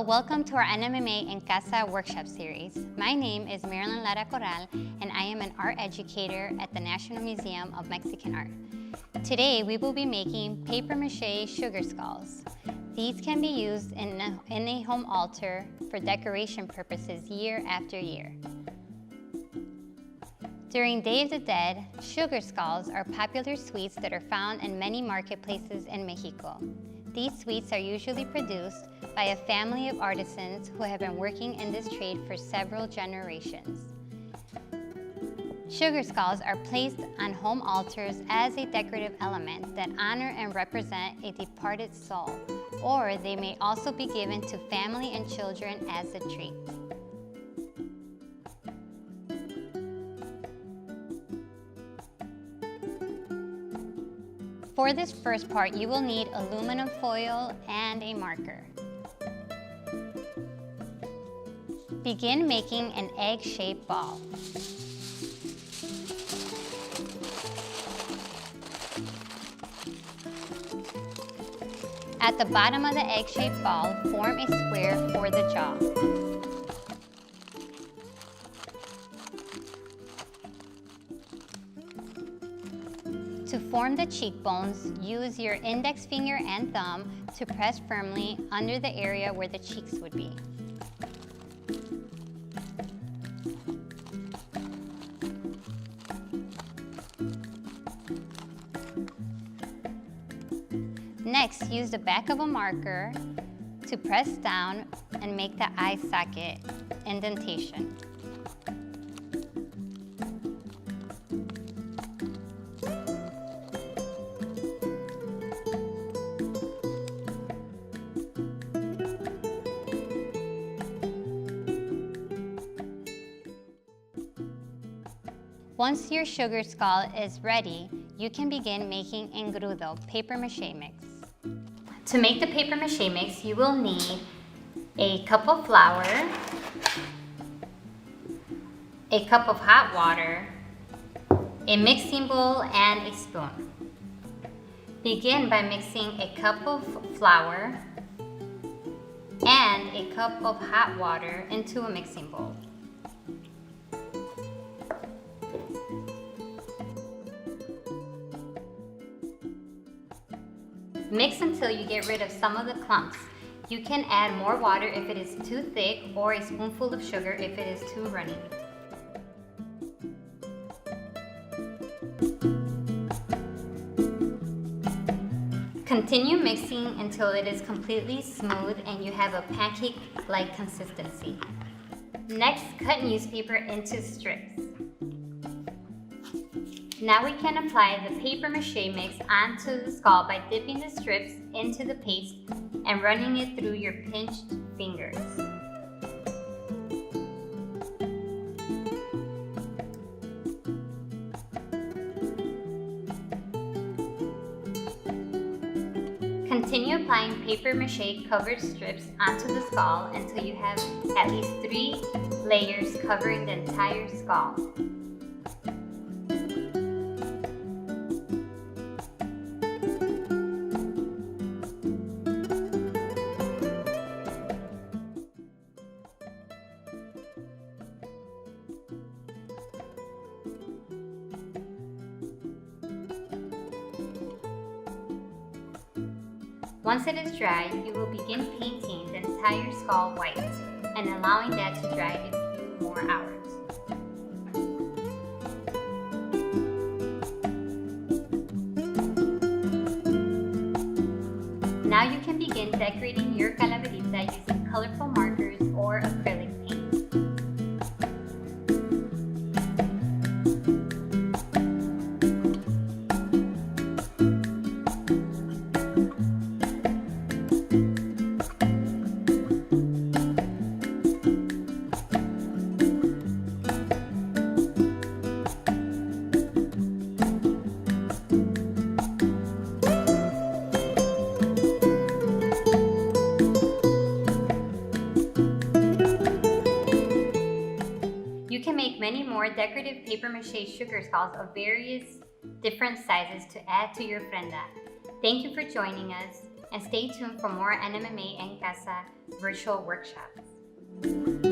Welcome to our NMMA and Casa Workshop series. My name is Marilyn and I am an art educator at the National Museum of Mexican Art. Today we will be making papier-mâché sugar skulls. These can be used in a home altar for decoration purposes year after year. During Day of the Dead, sugar skulls are popular sweets that are found in many marketplaces in Mexico. These sweets are usually produced by a family of artisans who have been working in this trade for several generations. Sugar skulls are placed on home altars as a decorative element that honor and represent a departed soul, or they may also be given to family and children as a treat. For this first part, you will need aluminum foil and a marker. Begin making an egg-shaped ball. At the bottom of the egg-shaped ball, form a square for the jaw. To form the cheekbones, use your index finger and thumb to press firmly under the area where the cheeks would be. Next, use the back of a marker to press down and make the eye socket indentation. Once your sugar skull is ready, you can begin making engrudo, papier-mâché mix. To make the papier-mâché mix, you will need a cup of flour, a cup of hot water, a mixing bowl, and a spoon. Begin by mixing a cup of flour and a cup of hot water into a mixing bowl. Mix until you get rid of some of the clumps. You can add more water if it is too thick or a spoonful of sugar if it is too runny. Continue mixing until it is completely smooth and you have a pancake-like consistency. Next, cut newspaper into strips. Now we can apply the papier-mâché mix onto the skull by dipping the strips into the paste and running it through your pinched fingers. Continue applying papier-mâché covered strips onto the skull until you have at least 3 layers covering the entire skull. Once it is dry, you will begin painting the entire skull white and allowing that to dry a few more hours. Now you can begin decorating your calaverita using colorful markers or acrylic paint. You can make many more decorative papier-mâché sugar skulls of various different sizes to add to your prenda. Thank you for joining us. and stay tuned for more NMMA and Casa Virtual Workshops.